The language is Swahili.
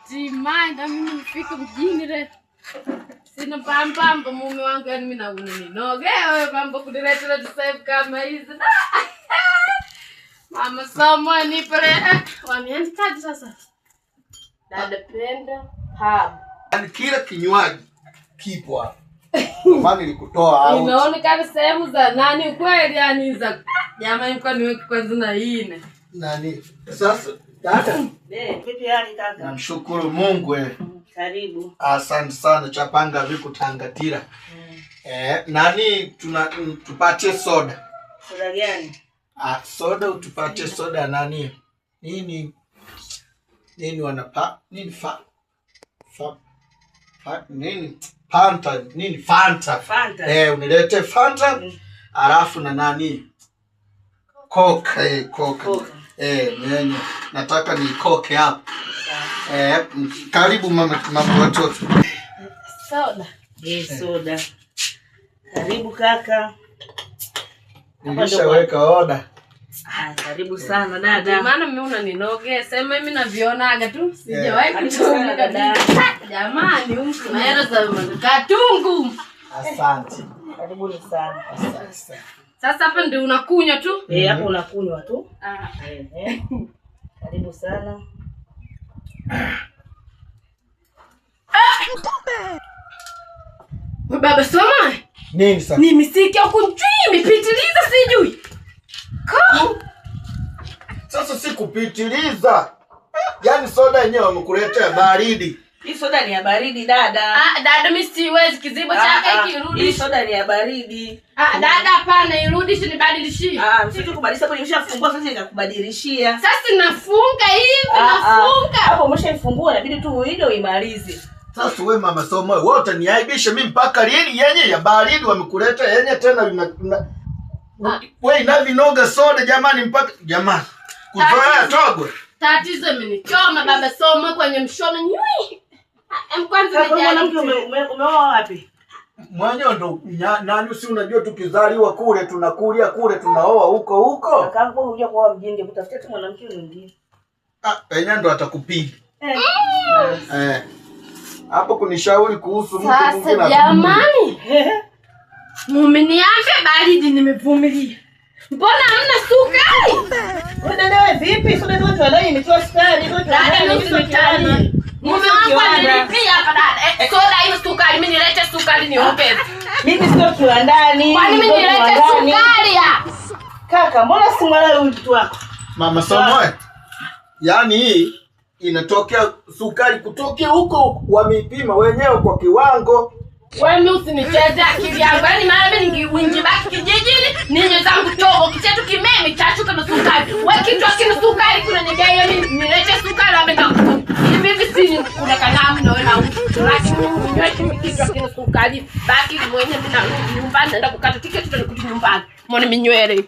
hatimaye na mimi nifike mjini leo. Sina pambamba mume wangu, yani mimi naona ninoge wewe pamba kudiletela tusave kama hizi. Mama Somo ni pale wameandikaje sasa? Dada Penda pub. Yaani kila kinywaji kipo hapa. Maana nilikutoa out. Inaonekana sehemu za nani kweli, yani za jamaa yuko niweke kwanza na ine. Nani? Sasa dada. Vipi hali kaka? Namshukuru Mungu Karibu. Asante sana chapanga viku tangatira. Nani tupatie soda. Soda gani? Soda utupatie soda nani? Nini wanapa? Nini nini? Fanta, nini Fanta? Fanta. Unilete Fanta. Alafu na nani? Coke. Mwenye nataka ni Coke hapa. Karibu mama watoto. Soda. Soda. Karibu kaka. Nilishaweka order. Karibu sana dada. Maana mimi unaninoge, sema mimi navionaga tu. Sijawahi kuona dada. Jamani, mtu na hela za katungu. Asante. Karibuni sana. Asante. Sasa hapa ndio unakunywa tu? Hapo unakunywa tu. Karibu sana. Baba Soma. Nini sasa? Ni misiki au kunjui imepitiliza sijui. Sasa sikupitiliza. Yaani soda yenyewe wamekuletea baridi. Hii soda ni ya baridi dada. Dada mimi siwezi kizibo chake kirudi. Hii soda ni ya baridi. Dada hapana, irudishe nibadilishie. Msije kubadilisha hapo, nimeshafungua sasa nikakubadilishia. Sasa nafunga hivi, nafunga. Hapo umeshaifungua inabidi tu uide uimalize. Sasa wewe mama Somo wote niaibishe mimi mpaka lini yenye ya baridi wamekuletea yenye tena wewe inavinoga soda jamani mpaka jamani. Kuzoea togwe. Tatizo imenichoma Baba Somo kwenye mshono nyui. Kwanza mwanamke umeoa wapi? Mwanyo ndo nani si unajua tukizaliwa kule tunakulia kule tunaoa huko. Kaka wewe unajua kwa mjini kutafutia tu mwanamke mwingine. Yenyewe ndo atakupiga. Hapo kunishauri kuhusu mtu mwingine. Sasa jamani. Mumeniacha baridi nimevumilia. Mbona hamna sukari? Wewe vipi? Soda zote wadai imetoa sukari, Dada mimi sukari. Mume wangu analipia hapa dada. Soda hiyo sukari, mimi nilete sukari niongeze. Mimi sio kiwandani. Kwani mimi nilete sukari ya? Kaka, mbona simwala huyu mtu wako? Mama Somo. Yaani hii inatokea sukari kutokea huko wamepima wenyewe kwa kiwango. Wewe usinicheze akili yangu. Yaani maana mimi ningebaki kijijini, ninyo zangu togo kichetu kimeme chachuka na sukari. Wewe kitu akina sukari kuna nigaya mimi nilete sukari amenda. Hivi sisi kuna kalamu na wewe na lakini mimi kitu akina sukari baki mwenyewe bila nyumbani naenda kukata tiketi tutakuja nyumbani. Mbona minywele